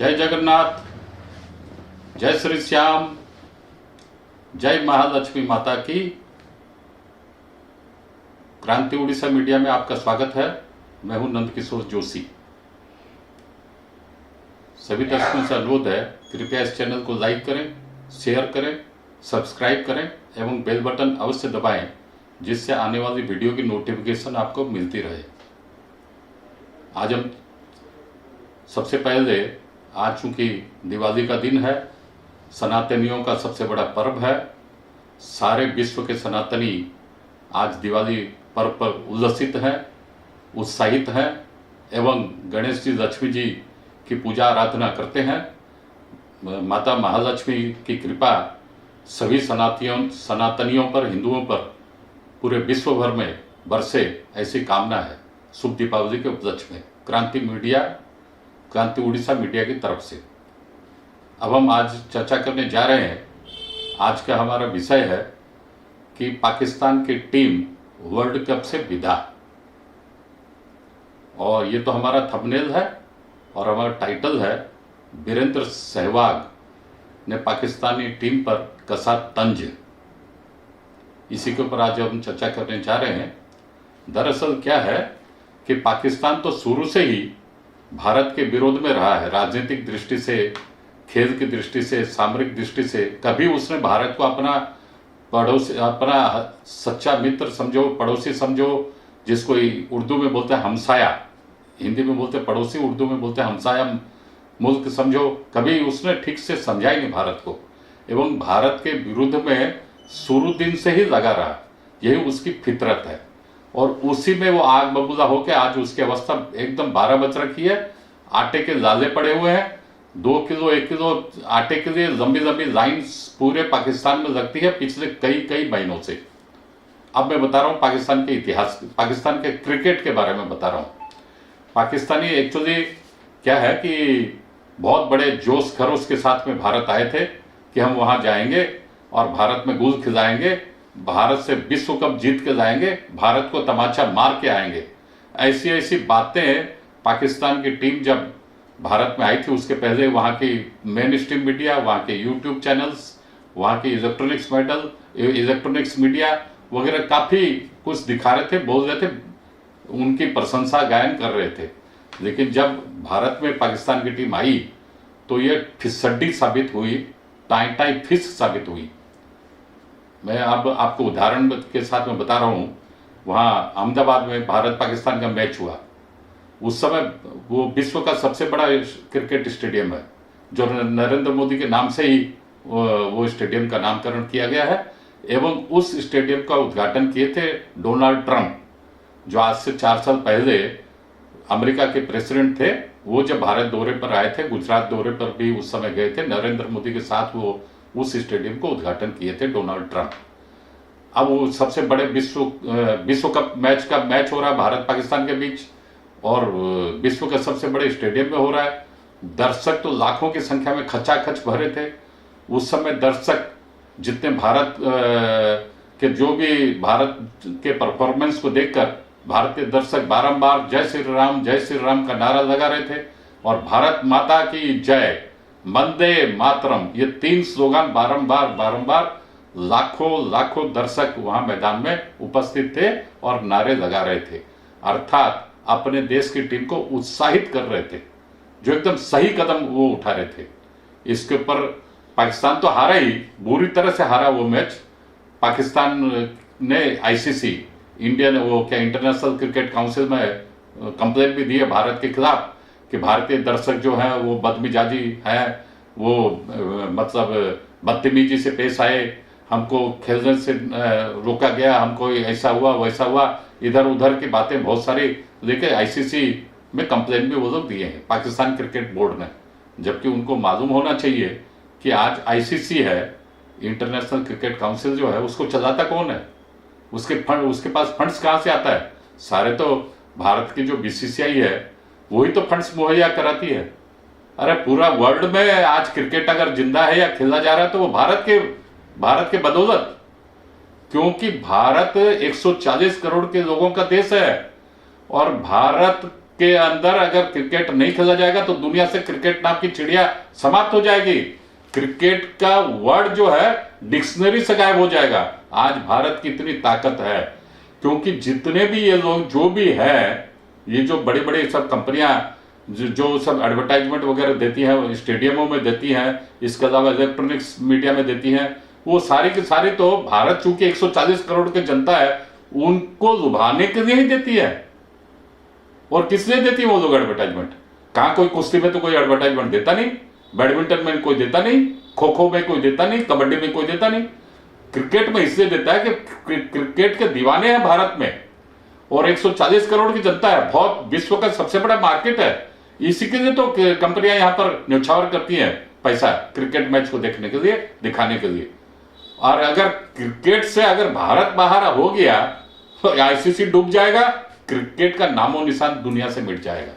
जय जगन्नाथ, जय श्री श्याम, जय महालक्ष्मी माता की। क्रांति उड़ीसा मीडिया में आपका स्वागत है। मैं हूं नंदकिशोर जोशी। सभी दर्शकों से अनुरोध है, कृपया इस चैनल को लाइक करें, शेयर करें, सब्सक्राइब करें एवं बेल बटन अवश्य दबाएं, जिससे आने वाली वीडियो की नोटिफिकेशन आपको मिलती रहे। आज हम सबसे पहले, आज चूंकि दिवाली का दिन है, सनातनियों का सबसे बड़ा पर्व है। सारे विश्व के सनातनी आज दिवाली पर्व पर उल्लसित हैं, उत्साहित हैं एवं गणेश जी, लक्ष्मी जी की पूजा आराधना करते हैं। माता महालक्ष्मी की कृपा सभी सनातनियों पर, हिंदुओं पर पूरे विश्व भर में बरसे, ऐसी कामना है। शुभ दीपावली के उपलक्ष्य में क्रांति उड़ीसा मीडिया की तरफ से। अब हम आज चर्चा करने जा रहे हैं। आज का हमारा विषय है कि पाकिस्तान की टीम वर्ल्ड कप से विदा। और ये तो हमारा थंबनेल है और हमारा टाइटल है, वीरेंद्र सहवाग ने पाकिस्तानी टीम पर कसा तंज। इसी के ऊपर आज हम चर्चा करने जा रहे हैं। दरअसल क्या है कि पाकिस्तान तो शुरू से ही भारत के विरोध में रहा है। राजनीतिक दृष्टि से, खेल की दृष्टि से, सामरिक दृष्टि से कभी उसने भारत को अपना पड़ोसी, अपना सच्चा मित्र समझो, पड़ोसी समझो, जिसको उर्दू में बोलते हैं हमसाया, हिंदी में बोलते हैं पड़ोसी, उर्दू में बोलते हैं हमसाया मुल्क समझो, कभी उसने ठीक से समझा ही नहीं भारत को। एवं भारत के विरुद्ध में शुरू दिन से ही लगा रहा। यही उसकी फितरत है और उसी में वो आग बबूला होकर आज उसकी अवस्था एकदम 12 बज रखी है। आटे के लाले पड़े हुए हैं। 2 किलो 1 किलो आटे के लिए लंबी लंबी लाइन्स पूरे पाकिस्तान में लगती है पिछले कई महीनों से। अब मैं बता रहा हूँ पाकिस्तान के इतिहास, पाकिस्तान के क्रिकेट के बारे में बता रहा हूँ। पाकिस्तानी एक्चुअली क्या है कि बहुत बड़े जोश खरोश के साथ में भारत आए थे कि हम वहाँ जाएंगे और भारत में गुल खिलाएंगे, भारत से विश्व कप जीत के लाएंगे, भारत को तमाचा मार के आएंगे। ऐसी बातें पाकिस्तान की टीम जब भारत में आई थी, उसके पहले वहाँ की मेन स्ट्रीम मीडिया, वहाँ के यूट्यूब चैनल्स, वहाँ की इलेक्ट्रॉनिक्स मीडिया वगैरह काफ़ी कुछ दिखा रहे थे, बोल रहे थे, उनकी प्रशंसा गायन कर रहे थे। लेकिन जब भारत में पाकिस्तान की टीम आई तो ये फिसड्डी साबित हुई, टाई फिस साबित हुई। मैं अब आपको उदाहरण के साथ में बता रहा हूँ। वहाँ अहमदाबाद में भारत पाकिस्तान का मैच हुआ। उस समय वो विश्व का सबसे बड़ा क्रिकेट स्टेडियम है, जो नरेंद्र मोदी के नाम से ही वो स्टेडियम का नामकरण किया गया है। एवं उस स्टेडियम का उद्घाटन किए थे डोनाल्ड ट्रंप, जो आज से 4 साल पहले अमेरिका के प्रेसिडेंट थे। वो जब भारत दौरे पर आए थे, गुजरात दौरे पर भी उस समय गए थे, नरेंद्र मोदी के साथ वो उस स्टेडियम को उद्घाटन किए थे डोनाल्ड ट्रंप। अब वो सबसे बड़े विश्व कप मैच हो रहा है भारत पाकिस्तान के बीच और विश्व के सबसे बड़े स्टेडियम में हो रहा है। दर्शक तो लाखों की संख्या में खचाखच भरे थे। उस समय दर्शक जितने भारत के परफॉर्मेंस को देखकर भारतीय दर्शक बारंबार जय श्री राम का नारा लगा रहे थे और भारत माता की जय, वंदे मातरम, ये 3 स्लोगन बारंबार लाखों दर्शक वहां मैदान में उपस्थित थे और नारे लगा रहे थे। अर्थात अपने देश की टीम को उत्साहित कर रहे थे, जो एकदम सही कदम वो उठा रहे थे। इसके ऊपर पाकिस्तान तो हारा ही, बुरी तरह से हारा वो मैच। पाकिस्तान ने ICC, इंटरनेशनल क्रिकेट काउंसिल में कंप्लेंट भी दी है भारत के खिलाफ कि भारतीय दर्शक जो हैं वो बदमिजाजी हैं, वो मतलब बदतमीजी से पेश आए, हमको खेलने से रोका गया, हमको ऐसा हुआ वैसा हुआ, इधर उधर की बातें बहुत सारी लेके ICC में कंप्लेंट भी वो लोग दिए हैं, पाकिस्तान क्रिकेट बोर्ड ने। जबकि उनको मालूम होना चाहिए कि आज ICC है, इंटरनेशनल क्रिकेट काउंसिल जो है, उसको चलाता कौन है? उसके पास फंड्स कहाँ से आता है? सारे तो भारत की जो BCCI है वही तो फंड्स मुहैया कराती है। अरे पूरा वर्ल्ड में आज क्रिकेट अगर जिंदा है या खेला जा रहा है तो वो भारत के बदौलत, क्योंकि भारत 140 करोड़ के लोगों का देश है और भारत के अंदर अगर क्रिकेट नहीं खेला जाएगा तो दुनिया से क्रिकेट नाम की चिड़िया समाप्त हो जाएगी। क्रिकेट का वर्ड जो है डिक्शनरी से गायब हो जाएगा। आज भारत की इतनी ताकत है क्योंकि जितने भी ये लोग जो भी है, ये जो बड़ी बड़ी सब कंपनियां जो सब एडवर्टाइजमेंट वगैरह देती हैं, स्टेडियमों में देती हैं, इसके अलावा इलेक्ट्रॉनिक्स मीडिया में देती हैं, वो सारी की सारी तो भारत चूंकि 140 करोड़ की जनता है उनको लुभाने के लिए ही देती है। और किस लिए देती है वो लोग एडवर्टाइजमेंट? कहां कोई कुश्ती में तो कोई एडवर्टाइजमेंट देता नहीं, बैडमिंटन में कोई देता नहीं, खो खो में कोई देता नहीं, कबड्डी में कोई देता नहीं। क्रिकेट में इसलिए देता है कि क्रिकेट के दीवाने हैं भारत में और 140 करोड़ की जनता है, बहुत विश्व का सबसे बड़ा मार्केट है। इसी के लिए तो कंपनियां यहां पर न्यौछावर करती हैं पैसा क्रिकेट मैच को देखने के लिए, दिखाने के लिए। और अगर क्रिकेट से अगर भारत बाहर हो गया तो आईसीसी डूब जाएगा, क्रिकेट का नामो निशान दुनिया से मिट जाएगा।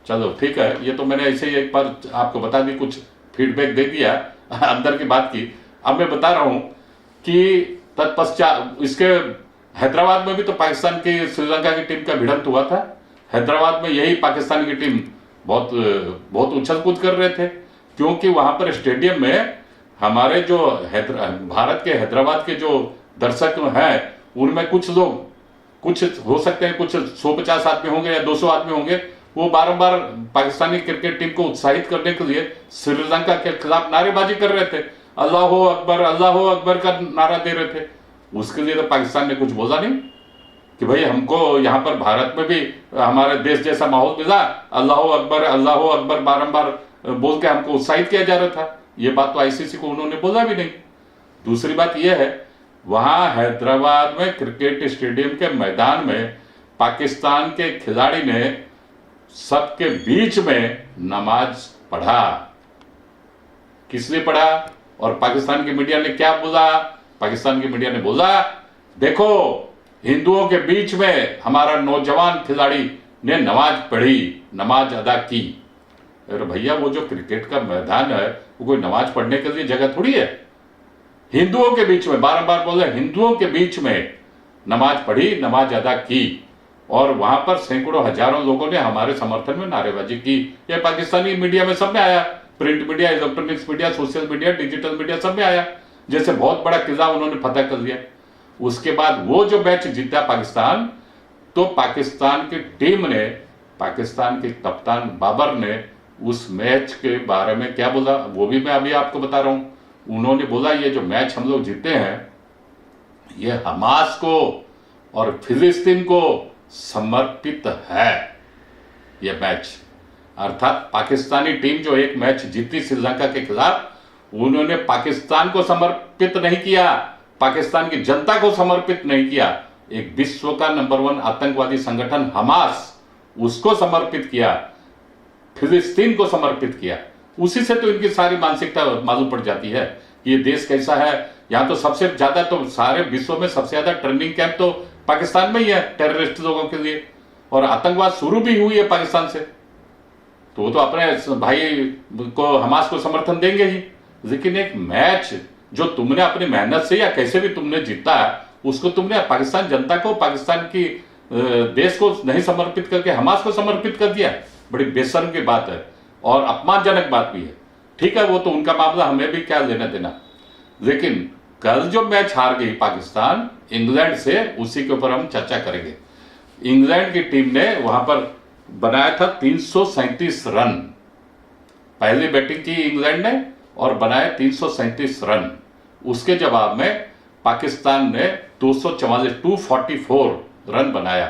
चलो ठीक है, ये तो मैंने ऐसे ही एक बार आपको बता दी, कुछ फीडबैक दे दिया अंदर की बात की। अब मैं बता रहा हूं कि तत्पश्चात इसके हैदराबाद में भी तो पाकिस्तान की श्रीलंका की टीम का भिड़ंत हुआ था। हैदराबाद में यही पाकिस्तान की टीम बहुत उछल कूद कर रहे थे क्योंकि वहां पर स्टेडियम में हमारे जो भारत के हैदराबाद के जो दर्शक हैं उनमें कुछ लोग, कुछ हो सकते हैं कुछ 150 आदमी होंगे या 200 आदमी होंगे, वो बारंबार पाकिस्तानी क्रिकेट टीम को उत्साहित करने के लिए श्रीलंका के खिलाफ नारेबाजी कर रहे थे, अल्लाह अकबर का नारा दे रहे थे। उसके लिए तो पाकिस्तान ने कुछ बोला नहीं कि भाई हमको यहाँ पर भारत में भी हमारे देश जैसा माहौल मिला, अल्लाह अकबर बारंबार बोल के हमको उत्साहित किया जा रहा था। ये बात तो आईसीसी को उन्होंने बोला भी नहीं। दूसरी बात यह है, वहां हैदराबाद में क्रिकेट स्टेडियम के मैदान में पाकिस्तान के खिलाड़ी ने सबके बीच में नमाज पढ़ा। किस लिए पढ़ा? और पाकिस्तान की मीडिया ने क्या बोला? पाकिस्तान की मीडिया ने बोला, देखो हिंदुओं के बीच में हमारा नौजवान खिलाड़ी ने नमाज पढ़ी, नमाज अदा की। अरे भैया, वो जो क्रिकेट का मैदान है वो कोई नमाज पढ़ने के लिए जगह थोड़ी है। हिंदुओं के बीच में, बारंबार बोले, हिंदुओं के बीच में नमाज पढ़ी, नमाज अदा की। और वहां पर सैकड़ों हजारों लोगों ने हमारे समर्थन में नारेबाजी की। यह पाकिस्तानी मीडिया में सब में आया, print media, electronics media, social media, digital media, सब में आया। जैसे बहुत बड़ा किला उन्होंने फतह कर लिया। उसके बाद वो जो मैच जीता पाकिस्तान, तो पाकिस्तान की टीम ने, पाकिस्तान के कप्तान बाबर ने उस मैच के बारे में क्या बोला वो भी मैं अभी आपको बता रहा हूं। उन्होंने बोला, ये जो मैच हम लोग जीते हैं ये हमास को और फिलिस्तीन को समर्पित है। ये मैच अर्थात पाकिस्तानी टीम जो एक मैच जीती श्रीलंका के खिलाफ, उन्होंने पाकिस्तान को समर्पित नहीं किया, पाकिस्तान की जनता को समर्पित नहीं किया, एक विश्व का नंबर 1 आतंकवादी संगठन हमास, उसको समर्पित किया, फिलिस्तीन को समर्पित किया। उसी से तो इनकी सारी मानसिकता मालूम पड़ जाती है ये देश कैसा है। यहाँ तो सबसे ज्यादा, तो सारे विश्व में सबसे ज्यादा ट्रेनिंग कैंप तो पाकिस्तान में ही है टेररिस्ट लोगों के लिए, और आतंकवाद शुरू भी हुई है पाकिस्तान से। तो वो तो अपने भाई को, हमास को समर्थन देंगे ही। लेकिन एक मैच जो तुमने अपनी मेहनत से या कैसे भी तुमने जीता, उसको तुमने पाकिस्तान जनता को, पाकिस्तान की देश को नहीं समर्पित करके हमास को समर्पित कर दिया। बड़ी बेशर्म की बात है और अपमानजनक बात भी है। ठीक है, वो तो उनका मामला, हमें भी क्या लेना देना। लेकिन कल जो मैच हार गई पाकिस्तान इंग्लैंड से, उसी के ऊपर हम चर्चा करेंगे। इंग्लैंड की टीम ने वहां पर बनाया था 337 रन, पहली बैटिंग की इंग्लैंड ने और बनाए 337 रन। उसके जवाब में पाकिस्तान ने 244 रन बनाया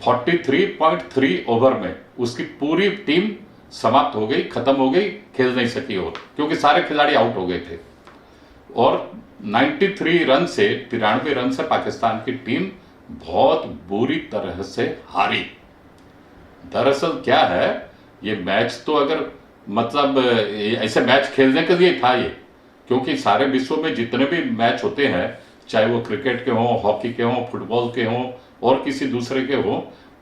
43.3 ओवर में। उसकी पूरी टीम समाप्त हो गई, खत्म हो गई, खेल नहीं सकी और, क्योंकि सारे खिलाड़ी आउट हो गए थे। और 93 रन से, 93 रन से पाकिस्तान की टीम बहुत बुरी तरह से हारी। दरअसल क्या है, ये मैच तो अगर मतलब ऐसे मैच खेलने के लिए था ये, क्योंकि सारे विश्व में जितने भी मैच होते हैं, चाहे वो क्रिकेट के हों, हॉकी के हों, फुटबॉल के हों और किसी दूसरे के हों,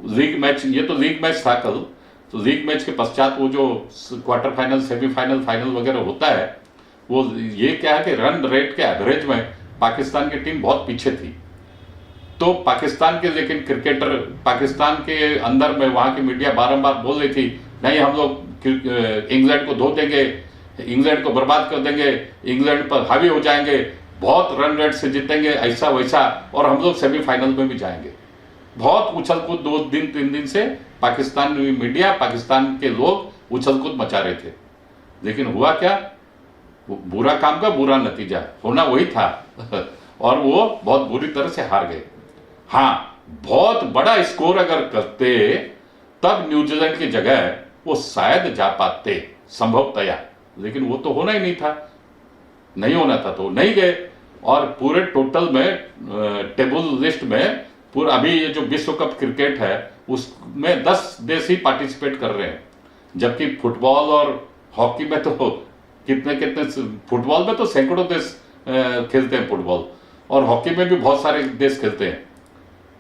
लीग मैच, ये तो लीग मैच था कल, तो लीग मैच के पश्चात वो जो क्वार्टर फाइनल, सेमीफाइनल, फाइनल वगैरह होता है, वो ये क्या है कि रन रेट के एवरेज में पाकिस्तान की टीम बहुत पीछे थी। तो पाकिस्तान के लेकिन क्रिकेटर पाकिस्तान के अंदर में वहां की मीडिया बारंबार बोल रही थी नहीं हम लोग इंग्लैंड को धो देंगे, इंग्लैंड को बर्बाद कर देंगे, इंग्लैंड पर हावी हो जाएंगे, बहुत रन रेट से जीतेंगे, ऐसा वैसा, और हम लोग सेमीफाइनल में भी जाएंगे। बहुत उछल कूद 2 दिन 3 दिन से पाकिस्तान मीडिया, पाकिस्तान के लोग उछल कूद मचा रहे थे। लेकिन हुआ क्या? बुरा काम का बुरा नतीजा होना वही था और वो बहुत बुरी तरह से हार गए। हाँ, बहुत बड़ा स्कोर अगर करते तब न्यूजीलैंड की जगह वो शायद जा पाते संभवतया, लेकिन वो तो होना ही नहीं था, नहीं होना था तो नहीं गए। और पूरे टोटल में टेबल लिस्ट में पूरा अभी ये जो विश्व कप क्रिकेट है उसमें 10 देश ही पार्टिसिपेट कर रहे हैं, जबकि फुटबॉल और हॉकी में तो कितने कितने, फुटबॉल में तो सैकड़ों देश खेलते हैं फुटबॉल, और हॉकी में भी बहुत सारे देश खेलते हैं,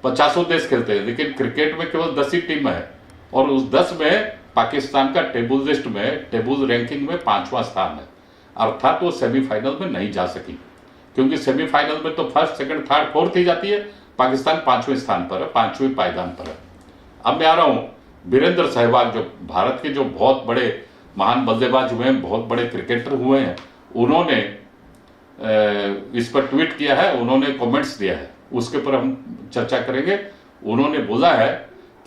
50 देश खेलते हैं, लेकिन क्रिकेट में केवल 10 ही टीम है। और उस 10 में पाकिस्तान का टेबल लिस्ट में, टेबल रैंकिंग में 5वां स्थान है, अर्थात वो सेमीफाइनल में नहीं जा सकी, क्योंकि सेमीफाइनल में तो फर्स्ट सेकंड थर्ड फोर्थ ही जाती है। पाकिस्तान 5वें स्थान पर है, 5वें पायदान पर है। अब मैं आ रहा हूं वीरेंद्र सहवाग, जो भारत के जो बहुत बड़े महान बल्लेबाज हुए हैं, बहुत बड़े क्रिकेटर हुए हैं, उन्होंने इस पर ट्वीट किया है, उन्होंने कमेंट्स दिया है, उसके ऊपर हम चर्चा करेंगे। उन्होंने बोला है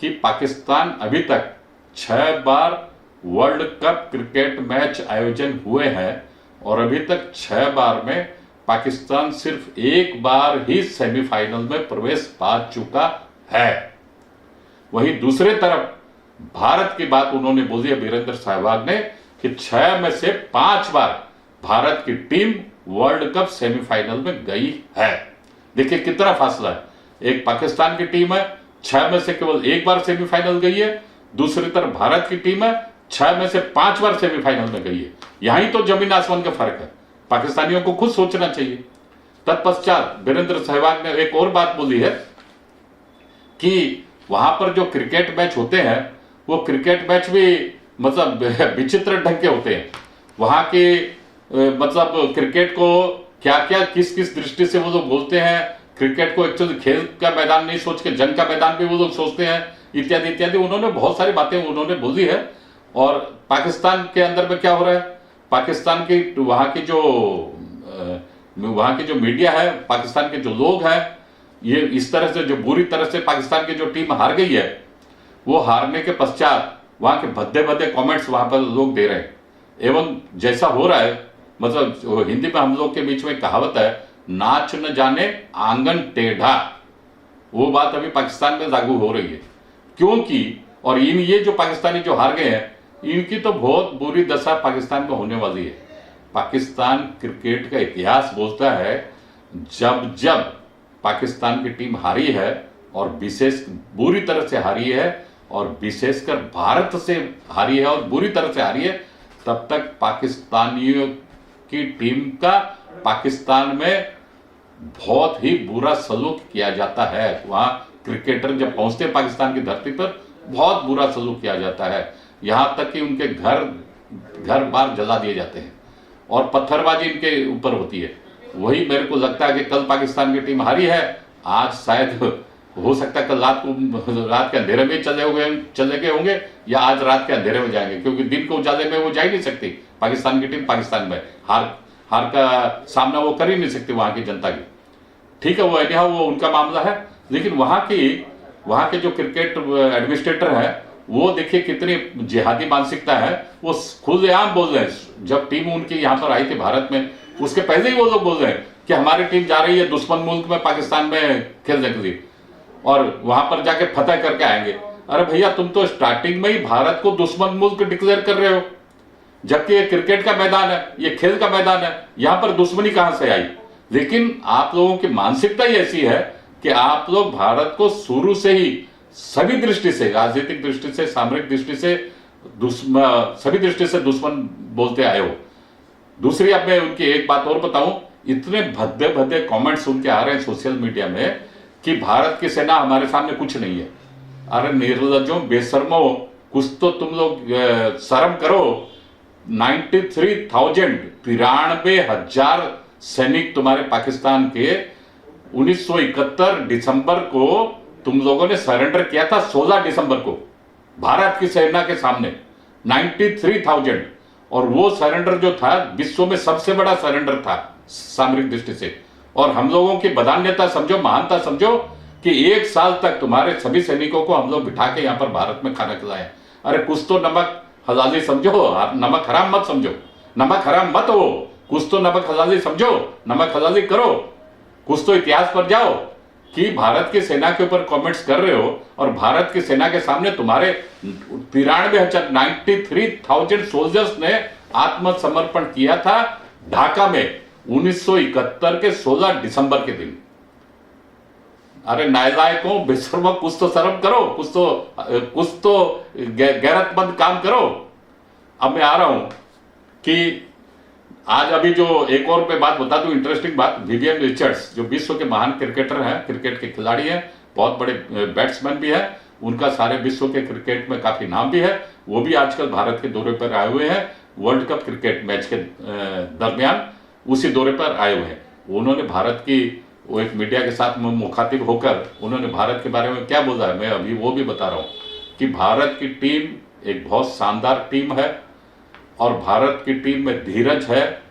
कि पाकिस्तान अभी तक 6 बार वर्ल्ड कप क्रिकेट मैच आयोजन हुए हैं और अभी तक 6 बार में पाकिस्तान सिर्फ 1 बार ही सेमीफाइनल में प्रवेश पा चुका है। वहीं दूसरे तरफ भारत की बात उन्होंने बोली है वीरेंद्र सहवाग ने कि 6 में से 5 बार भारत की टीम वर्ल्ड कप सेमीफाइनल में गई है। देखिए कितना फासला है, एक पाकिस्तान की टीम है 6 में से केवल 1 बार सेमीफाइनल गई है, दूसरी तरफ भारत की टीम है 6 में से 5 बार सेमीफाइनल में गई है। यहीं तो जमीन आसमान का फर्क है, पाकिस्तानियों को खुद सोचना चाहिए। तत्पश्चात वीरेंद्र सहवाग ने एक और बात बोली है कि वहां पर जो क्रिकेट मैच होते हैं वो क्रिकेट मैच भी मतलब विचित्र ढंग के होते हैं। वहां के मतलब क्रिकेट को क्या क्या किस किस दृष्टि से वो लोग बोलते हैं, क्रिकेट को एक्चुअली खेल का मैदान नहीं सोच के जंग का मैदान भी वो लोग सोचते हैं, इत्यादि इत्यादि। उन्होंने बहुत सारी बातें उन्होंने बोली है। और पाकिस्तान के अंदर में क्या हो रहा है, पाकिस्तान की वहां की जो मीडिया है, पाकिस्तान के जो लोग हैं, ये इस तरह से जो बुरी तरह से पाकिस्तान की जो टीम हार गई है, वो हारने के पश्चात वहां के भद्दे भद्दे कमेंट्स वहां पर लोग दे रहे हैं। एवं जैसा हो रहा है, मतलब हिंदी में हम लोग के बीच में कहावत है, नाच न जाने आंगन टेढ़ा, वो बात अभी पाकिस्तान में लागू हो रही है। क्योंकि और ये जो पाकिस्तानी जो हार गए हैं, इनकी तो बहुत बुरी दशा पाकिस्तान में होने वाली है। पाकिस्तान क्रिकेट का इतिहास बोलता है, जब जब पाकिस्तान की टीम हारी है और विशेष बुरी तरह से हारी है, और विशेषकर भारत से हारी है और बुरी तरह से हारी है, तब तक पाकिस्तानियों की टीम का पाकिस्तान में बहुत ही बुरा सलूक किया जाता है। वहां क्रिकेटर जब पहुंचते हैं पाकिस्तान की धरती पर, बहुत बुरा सलूक किया जाता है, यहां तक कि उनके घर बार जला दिए जाते हैं और पत्थरबाजी इनके ऊपर होती है। वही मेरे को लगता है कि कल पाकिस्तान की टीम हारी है, आज शायद हो सकता है कल रात के अंधेरे में चले गए होंगे, या आज रात के अंधेरे में जाएंगे, क्योंकि दिन को उजाले में वो जा ही नहीं सकती पाकिस्तान की टीम। पाकिस्तान में हार का सामना वो कर ही नहीं सकती वहां की जनता की। ठीक है, वो एनिहाउ वो उनका मामला है, लेकिन वहां के जो क्रिकेट एडमिनिस्ट्रेटर है, वो देखिए कितनी जिहादी मानसिकता है, वो खुलेआम बोल रहे हैं। जब टीम उनकी यहाँ पर आई थी भारत में, उसके पहले ही वो लोग बोल रहे हैं कि हमारी टीम जा रही है दुश्मन मुल्क में पाकिस्तान में खेलने के लिए और वहां पर जाके फतह करके आएंगे। अरे भैया, तुम तो स्टार्टिंग में ही भारत को दुश्मन मुल्क डिक्लेयर कर रहे हो, जबकि ये क्रिकेट का मैदान है, ये खेल का मैदान है, यहां पर दुश्मनी कहां से आई। लेकिन आप लोगों की मानसिकता ही ऐसी है कि आप लोग भारत को शुरू से ही सभी दृष्टि से, राजनीतिक दृष्टि से, सामरिक दृष्टि से, सभी दृष्टि से दुश्मन बोलते आए हो। दूसरी, अब मैं उनकी एक बात और बताऊं, इतने भद्दे भद्दे कमेंट्स उनके आ रहे हैं सोशल मीडिया में कि भारत की सेना हमारे सामने कुछ नहीं है। अरे निर्लज्जों, बेशर्मो, कुछ तो तुम लोग शर्म करो। 93,000 93,000 सैनिक तुम्हारे पाकिस्तान के 1971 दिसंबर को तुम लोगों ने सरेंडर किया था, 16 दिसंबर को भारत की सेना के सामने 93,000, और वो सरेंडर जो था विश्व में सबसे बड़ा सरेंडर था सामरिक दृष्टि से। और हम लोगों की बदान्यता समझो, महानता समझो कि 1 साल तक तुम्हारे सभी सैनिकों को हम लोग बिठा के यहाँ पर भारत में खाना खिलाए। अरे कुछ तो नमक हलाली समझो, नमक हराम मत समझो, नमक हराम मत हो, कुछ तो नमक हलाली समझो, नमक हलाली करो, कुछ तो इतिहास पर जाओ कि भारत की सेना के ऊपर कमेंट्स कर रहे हो और भारत की सेना के सामने तुम्हारे 93,000 सोल्जर्स ने आत्मसमर्पण किया था ढाका में 1971 के 16 दिसंबर के दिन। अरे नालायकों, बेशर्मो, कुछ तो शर्म करो, कुछ तो गैरतमंद काम करो। अब मैं आ रहा हूं कि आज अभी जो एक और पे बात बता दूं, इंटरेस्टिंग बात, विवियन रिचर्ड्स जो विश्व के महान क्रिकेटर हैं, क्रिकेट के खिलाड़ी हैं, बहुत बड़े बैट्समैन भी है, उनका सारे विश्व के क्रिकेट में काफी नाम भी है, वो भी आजकल भारत के दौरे पर आए हुए हैं। वर्ल्ड कप क्रिकेट मैच के दरमियान उसी दौरे पर आए हुए हैं। उन्होंने भारत की वो एक मीडिया के साथ मुखातिब होकर उन्होंने भारत के बारे में क्या बोला है, मैं अभी वो भी बता रहा हूं कि भारत की टीम एक बहुत शानदार टीम है और भारत की टीम में धीरज है,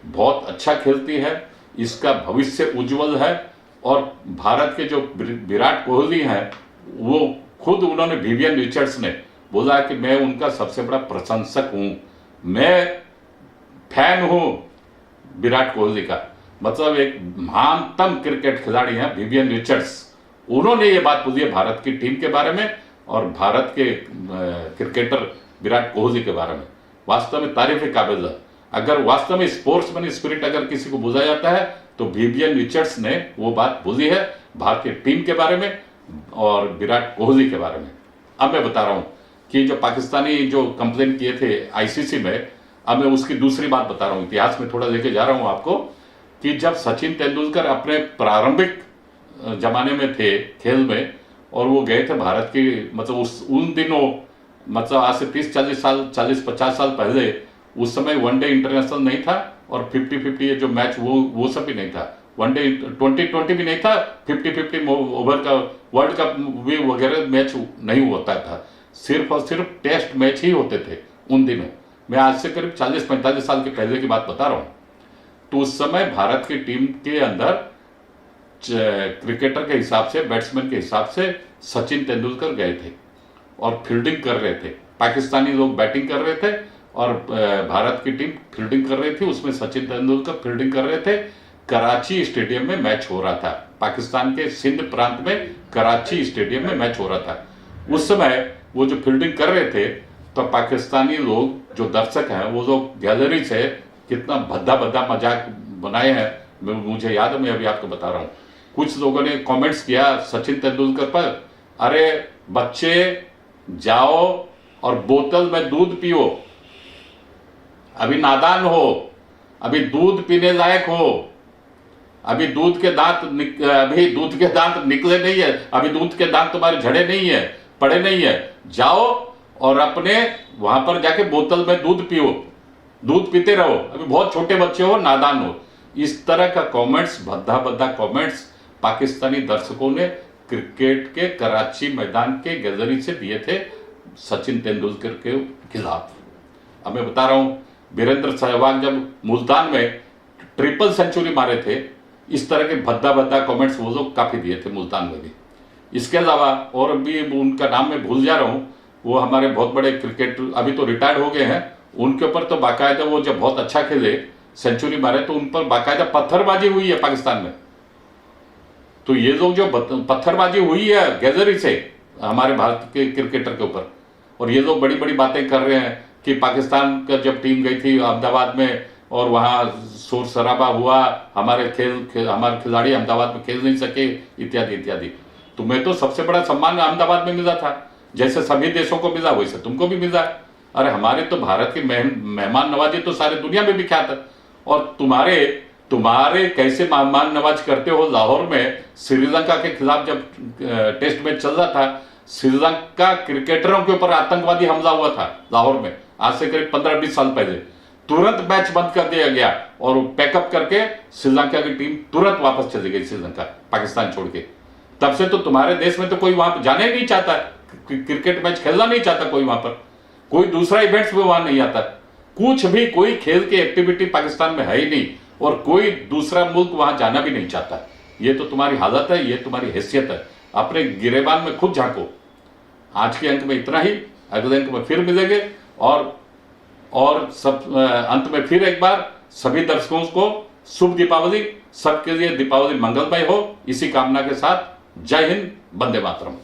बहुत अच्छा खेलती है, इसका भविष्य उज्जवल है। और भारत के जो विराट कोहली हैं, वो खुद उन्होंने विवियन रिचर्ड्स ने बोला कि मैं उनका सबसे बड़ा प्रशंसक हूं, मैं फैन हूं विराट कोहली का। मतलब एक महानतम क्रिकेट खिलाड़ी हैं विवियन रिचर्ड्स, उन्होंने ये बात बोली है भारत की टीम के बारे में और भारत के क्रिकेटर विराट कोहली के बारे में। वास्तव में तारीफ काबिल है। अगर वास्तव में स्पोर्ट्समैन स्पिरिट अगर किसी को बुझा जाता है तो विवियन रिचर्ड्स ने वो बात बोली है भारतीय टीम के बारे में और विराट कोहली के बारे में। अब मैं बता रहा हूं कि जो पाकिस्तानी जो कंप्लेन किए थे आईसीसी में, अब मैं उसकी दूसरी बात बता रहा हूं, इतिहास में थोड़ा लेके जा रहा हूं आपको कि जब सचिन तेंदुलकर अपने प्रारंभिक जमाने में थे खेल में और वो गए थे भारत की, मतलब उन दिनों, मतलब आज से 30-40 साल, 40-50 साल पहले, उस समय वनडे इंटरनेशनल नहीं था और 50-50 जो मैच वो सब भी नहीं था, वनडे 2020 भी नहीं था, 50-50 ओवर का वर्ल्ड कप भी वगैरह मैच नहीं होता था, सिर्फ और सिर्फ टेस्ट मैच ही होते थे उन दिनों। मैं आज से करीब 40-45 साल के पहले की बात बता रहा हूँ। तो उस समय भारत की टीम के अंदर क्रिकेटर के हिसाब से, बैट्समैन के हिसाब से सचिन तेंदुलकर गए थे और फील्डिंग कर रहे थे। पाकिस्तानी लोग बैटिंग कर रहे थे और भारत की टीम फील्डिंग कर रही थी, उसमें सचिन तेंदुलकर फील्डिंग कर रहे थे। कराची स्टेडियम में मैच हो रहा था, पाकिस्तान के सिंध प्रांत में कराची स्टेडियम में मैच हो रहा था। उस समय वो जो फील्डिंग कर रहे थे तो पाकिस्तानी लोग जो दर्शक हैं वो लोग गैलरी से कितना भद्दा भद्दा मजाक बनाए हैं, मुझे याद है, मैं अभी आपको बता रहा हूँ। कुछ लोगों ने कमेंट्स किया सचिन तेंदुलकर पर, अरे बच्चे जाओ और बोतल में दूध पियो, अभी नादान हो, अभी दूध पीने लायक हो, अभी दूध के दांत निकले नहीं है, अभी दूध के दांत तुम्हारे झड़े नहीं है, पड़े नहीं है, जाओ और अपने वहां पर जाके बोतल में दूध पियो, दूध पीते रहो, अभी बहुत छोटे बच्चे हो, नादान हो। इस तरह का कमेंट्स, भद्दा भद्दा कमेंट्स पाकिस्तानी दर्शकों ने क्रिकेट के कराची मैदान के गैलरी से दिए थे सचिन तेंदुलकर के खिलाफ। अब मैं बता रहा हूं, वीरेंद्र सहवाग जब मुल्तान में ट्रिपल सेंचुरी मारे थे, इस तरह के भद्दा भद्दा कमेंट्स वो लोग काफी दिए थे मुल्तान में भी। इसके अलावा और भी उनका नाम मैं भूल जा रहा हूं, वो हमारे बहुत बड़े क्रिकेटर अभी तो रिटायर्ड हो गए हैं, उनके ऊपर तो बाकायदा वो जब बहुत अच्छा खेले, सेंचुरी मारे, तो उन पर बाकायदा पत्थरबाजी हुई है पाकिस्तान में। तो ये लोग जो पत्थरबाजी हुई है गैलरी से हमारे भारत के क्रिकेटर के ऊपर, और ये लोग बड़ी बड़ी बातें कर रहे हैं कि पाकिस्तान का जब टीम गई थी अहमदाबाद में और वहां शोर शराबा हुआ, हमारे खिलाड़ी अहमदाबाद में खेल नहीं सके, इत्यादि इत्यादि। तुम्हें तो सबसे बड़ा सम्मान अहमदाबाद में मिला था, जैसे सभी देशों को मिला वैसे तुमको भी मिला। अरे हमारे तो भारत की मेहमान नवाजी तो सारे दुनिया में विख्यात है, और तुम्हारे कैसे मेहमान नवाज करते हो। लाहौर में श्रीलंका के खिलाफ जब टेस्ट मैच चल रहा था, श्रीलंका क्रिकेटरों के ऊपर आतंकवादी हमला हुआ था लाहौर में, आज से करीब 15-20 साल पहले। तुरंत मैच बंद कर दिया गया और पैकअप करके श्रीलंका की टीम तुरंत वापस चली गई श्रीलंका, पाकिस्तान छोड़ के। तब से तो तुम्हारे देश में तो कोई वहां जाने नहीं चाहता, क्रिकेट मैच खेलना नहीं चाहता कोई वहां पर, कोई दूसरा इवेंट्स भी वहां नहीं आता, कुछ भी कोई खेल की एक्टिविटी पाकिस्तान में है ही नहीं, और कोई दूसरा मुल्क वहां जाना भी नहीं चाहता। ये तो तुम्हारी हालत है, ये तुम्हारी हैसियत है। अपने गिरेबान में खुद झांको। आज के अंक में इतना ही, अगले अंक में फिर मिलेंगे। और सब अंत में फिर एक बार सभी दर्शकों को शुभ दीपावली, सबके लिए दीपावली मंगलमय हो, इसी कामना के साथ जय हिंद, वंदे मातरम।